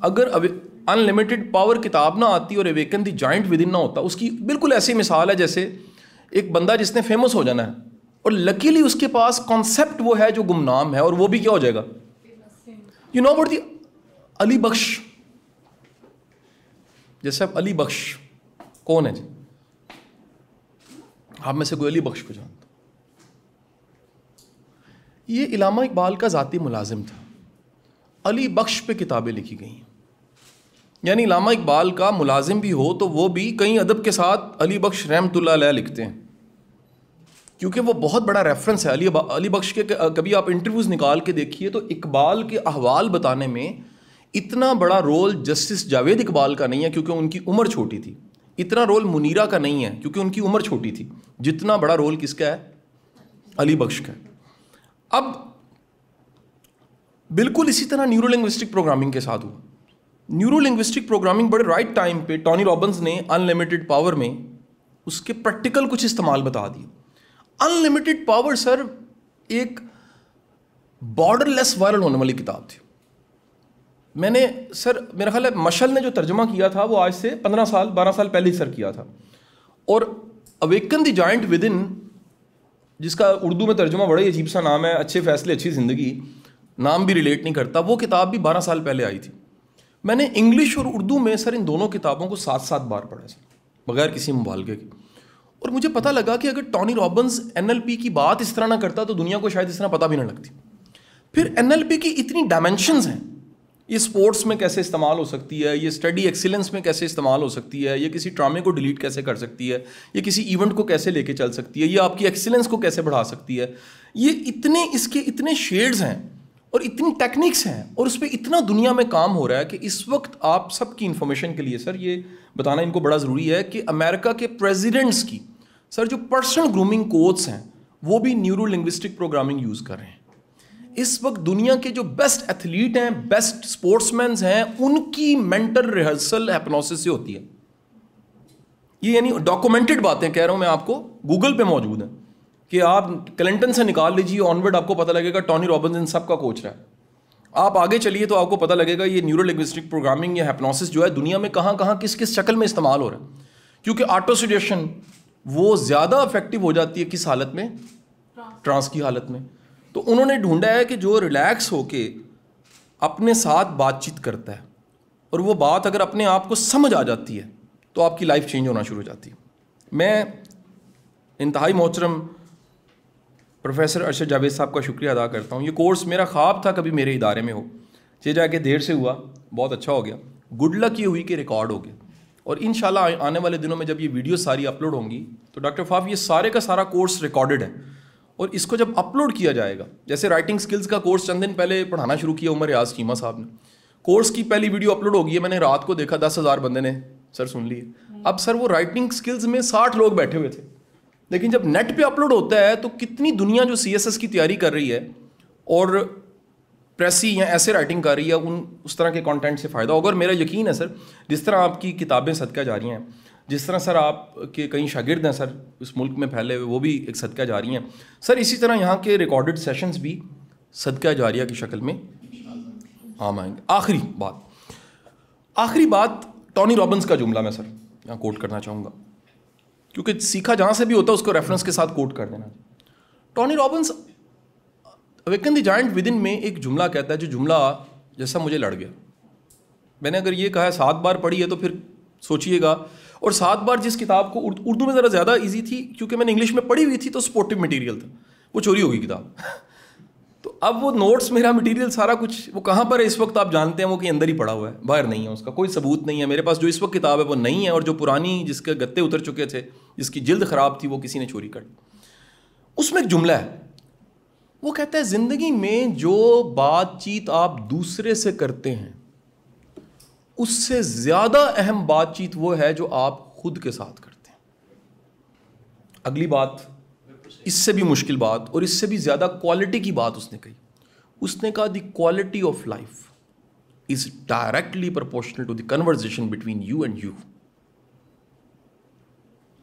اگر unlimited power کتاب نہ آتی اور اویکن دی جائنٹ ود ان نہ ہوتا, اس کی بالکل ایسی مثال ہے جیسے ایک بندہ جس نے فیمس ہو جانا ہے اور لکیلی اس کے پاس کانسیپٹ وہ ہے جو گمنام ہے, اور وہ بھی کیا ہو جائے گا. یو نو اباؤٹ دی علی بخش. جیسے اب علی بخش کون ہے جی؟ آپ میں سے کوئی علی بخش کو جانتا؟ یہ علامہ اقبال کا ذاتی ملازم تھا. علی بخش پہ کتابیں لکھی گئی ہیں. یعنی علامہ اقبال کا ملازم بھی ہو تو وہ بھی کہیں ادب کے ساتھ علی بخش رحمۃ اللہ علیہ لکھتے ہیں, کیونکہ وہ بہت بڑا ریفرنس ہے. علی بخش کے کبھی آپ انٹرویوز نکال کے دیکھیے تو اقبال کے احوال بتانے میں اتنا بڑا رول جسٹس جاوید اقبال کا نہیں ہے کیونکہ ان کی عمر چھوٹی تھی. اتنا رول منیرہ کا نہیں ہے کیونکہ ان کی عمر چھوٹی تھی. جتنا بڑا رول کس کا ہے؟ علی بخش کا ہے. اب بالکل اسی طرح نیورو لنگوسٹک پروگرامنگ کے ساتھ ہوا. نیورو لنگوسٹک پروگرامنگ بڑے رائٹ ٹائم پہ ٹونی رابنز نے انلمیٹڈ پاور میں اس کے پریکٹیکل کچھ استعمال بتا دیے. انلمیٹڈ پاور سر ایک بارڈر لیس وائرل ہونے والی کتاب تھی. میں نے سر میرا خیال ہے مشل نے جو ترجمہ کیا تھا وہ آج سے 12 سال پہلے ہی سر کیا تھا. اور اویکن دی جائنٹ ود ان, جس کا اردو میں ترجمہ بڑا ہی عجیب سا نام ہے, اچھے فیصلے اچھی زندگی, نام بھی ریلیٹ نہیں کرتا, وہ کتاب بھی 12 سال پہلے آئی تھی. میں نے انگلش اور اردو میں سر ان دونوں کتابوں کو 7 بار پڑھا سر, بغیر کسی مبالغے کے. اور مجھے پتہ لگا کہ اگر ٹونی رابنز NLP کی بات اس طرح نہ کرتا تو دنیا کو شاید اس طرح پتہ بھی نہ لگتی. پھر NLP کی اتنی ڈائمینشنز ہیں, یہ سپورٹس میں کیسے استعمال ہو سکتی ہے, یہ اسٹڈی ایکسیلنس میں کیسے استعمال ہو سکتی ہے, یہ کسی ڈرامے کو ڈیلیٹ کیسے کر سکتی ہے, یہ کسی ایونٹ کو کیسے لے کے چل سکتی ہے, یہ آپ کی ایکسیلنس کو کیسے بڑھا سکتی ہے. یہ اس کے اتنے شیڈز ہیں اور اتنی ٹیکنیکس ہیں اور اس پہ اتنا دنیا میں کام ہو رہا ہے کہ اس وقت آپ سب کی انفارمیشن کے لیے سر یہ بتانا ان کو بڑا ضروری ہے کہ امریکہ کے پریزیڈنٹس کی سر جو پرسنل گرومنگ کوچز ہیں وہ بھی نیورو لنگوسٹک پروگرامنگ یوز کر رہے ہیں. اس وقت دنیا کے جو بیسٹ ایتھلیٹ ہیں, بیسٹ اسپورٹس مینز ہیں, ان کی مینٹل ریہرسل ہیپنوسس سے ہوتی ہے. یہ یعنی ڈاکومنٹڈ باتیں کہہ رہا ہوں میں آپ کو, گوگل پہ موجود ہیں کہ آپ کلنٹن سے نکال لیجیے آنورڈ, آپ کو پتہ لگے گا ٹونی رابنز ان سب کا کوچ رہا ہے. آپ آگے چلیے تو آپ کو پتہ لگے گا یہ نیورو لنگوسٹک پروگرامنگ یا ہیپنوسس جو ہے دنیا میں کہاں کہاں کس کس شکل میں استعمال ہو رہا ہے. کیونکہ آٹو سجیشن وہ زیادہ افیکٹو ہو جاتی ہے کس حالت میں؟ ٹرانس کی حالت میں. تو انہوں نے ڈھونڈا ہے کہ جو ریلیکس ہو کے اپنے ساتھ بات چیت کرتا ہے اور وہ بات اگر اپنے آپ کو سمجھ آ جاتی ہے تو آپ کی لائف چینج ہونا شروع ہو جاتی ہے. میں انتہائی محترم پروفیسر ارشد جاوید صاحب کا شکریہ ادا کرتا ہوں. یہ کورس میرا خواب تھا کبھی میرے ادارے میں ہو, یہ جا کے دیر سے ہوا, بہت اچھا ہو گیا. گڈ لک یہ ہوئی کہ ریکارڈ ہو گیا, اور انشاءاللہ آنے والے دنوں میں جب یہ ویڈیو ساری اپلوڈ ہوں گی تو ڈاکٹر فاف یہ سارے کا سارا کورس ریکارڈڈ ہے, اور اس کو جب اپلوڈ کیا جائے گا, جیسے رائٹنگ سکلز کا کورس چند دن پہلے پڑھانا شروع کیا عمر ریاض چیمہ صاحب نے, کورس کی پہلی ویڈیو اپلوڈ ہو گئی ہے, میں نے رات کو دیکھا 10,000 بندے نے سر سن لی. اب سر وہ رائٹنگ سکلز میں 60 لوگ بیٹھے ہوئے تھے, لیکن جب نیٹ پہ اپلوڈ ہوتا ہے تو کتنی دنیا جو CSS کی تیاری کر رہی ہے اور پریسی یا ایسے رائٹنگ کر رہی ہے, اس طرح کے کانٹینٹ سے فائدہ ہوگا. اور میرا یقین ہے سر جس طرح آپ کی کتابیں صدقہ جاری ہیں, جس طرح سر آپ کے کئی شاگرد ہیں سر اس ملک میں پھیلے ہوئے, وہ بھی ایک صدقہ جاری ہیں سر, اسی طرح یہاں کے ریکارڈڈ سیشنز بھی صدقہ جاریہ کی شکل میں عام آئیں گے. آخری بات ٹونی رابنز کا جملہ میں سر یہاں کوٹ کرنا چاہوں گا, کیونکہ سیکھا جہاں سے بھی ہوتا ہے اس کو ریفرنس کے ساتھ کوٹ کر دینا. Tony Robbins awaken the giant within میں ایک جملہ کہتا ہے جو جملہ جیسا مجھے لڑ گیا. میں نے اگر یہ کہا ہے 7 بار پڑھی ہے تو پھر سوچئے گا, اور 7 بار جس کتاب کو اردو میں ذرا زیادہ ایزی تھی کیونکہ میں نے انگلش میں پڑھی ہوئی تھی تو سپورٹو مٹیریل تھا, وہ چوری ہو گئی کتاب. تو اب وہ نوٹس میرا مٹیریل سارا کچھ وہ کہاں پر ہے اس وقت آپ جانتے ہیں, وہ کہیں اندر ہی پڑا ہوا ہے, باہر نہیں ہے, اس کا کوئی ثبوت نہیں ہے. میرے پاس جو اس وقت کتاب ہے وہ نہیں ہے, اور جو پرانی جس کے گتے اتر چکے تھے, جس کی جلد خراب تھی, وہ کسی نے چوری کر. اس میں ایک جملہ ہے, وہ کہتا ہے زندگی میں جو بات چیت آپ دوسرے سے کرتے ہیں اس سے زیادہ اہم بات چیت وہ ہے جو آپ خود کے ساتھ کرتے ہیں. اگلی بات اس سے بھی مشکل بات اور اس سے بھی زیادہ کوالٹی کی بات اس نے کہی. اس نے کہا the quality of life is directly proportional to the conversation between you and you.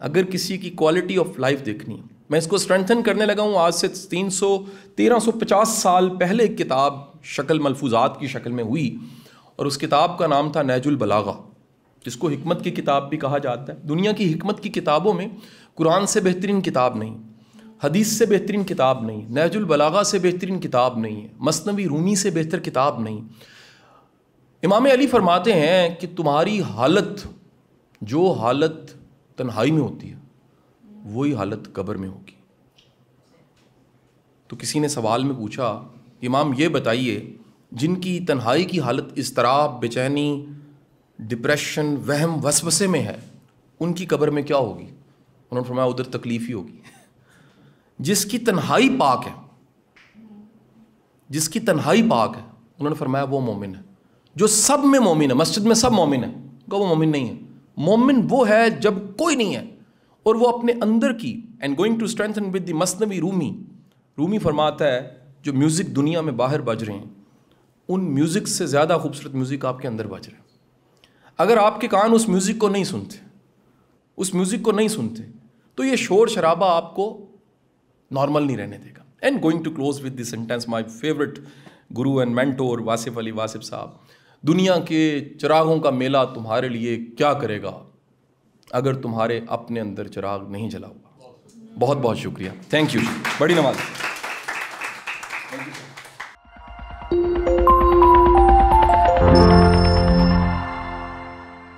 اگر کسی کی کوالٹی آف لائف دیکھنی ہے, میں اس کو اسٹرینتھن کرنے لگا ہوں, آج سے 1350 سال پہلے ایک کتاب شکل ملفوظات کی شکل میں ہوئی, اور اس کتاب کا نام تھا نہج البلاغہ، جس کو حکمت کی کتاب بھی کہا جاتا ہے. دنیا کی حکمت کی کتابوں میں قرآن سے بہترین کتاب نہیں، حدیث سے بہترین کتاب نہیں، نہج البلاغہ سے بہترین کتاب نہیں ہے، مثنوی رومی سے بہتر کتاب نہیں. امام علی فرماتے ہیں کہ تمہاری حالت، جو حالت تنہائی میں ہوتی ہے وہی حالت قبر میں ہوگی. تو کسی نے سوال میں پوچھا، امام یہ بتائیے جن کی تنہائی کی حالت اضطراب، بے چینی، ڈپریشن، وہم، وسوسے میں ہے، ان کی قبر میں کیا ہوگی؟ انہوں نے فرمایا ادھر تکلیف ہی ہوگی. جس کی تنہائی پاک ہے، جس کی تنہائی پاک ہے، انہوں نے فرمایا وہ مومن ہے. جو سب میں مومن ہے، مسجد میں سب مومن ہے، وہ مومن نہیں ہے. مومن وہ ہے جب کوئی نہیں ہے اور وہ اپنے اندر کی and going to strengthen with the Masnavi Rumi فرماتا ہے جو میوزک دنیا میں باہر بج رہے ہیں، ان میوزک سے زیادہ خوبصورت میوزک آپ کے اندر بج رہے ہیں. اگر آپ کے کان اس میوزک کو نہیں سنتے، اس میوزک کو نہیں سنتے، تو یہ شور شرابہ آپ کو نارمل نہیں رہنے دے گا. And going to close with this sentence, my favourite guru and mentor Wasif Ali Wasif sahib, دنیا کے چراغوں کا میلہ تمہارے لیے کیا کرے گا اگر تمہارے اپنے اندر چراغ نہیں جلا ہوا. بہت بہت شکریہ، تھینک یو، بڑی نماز.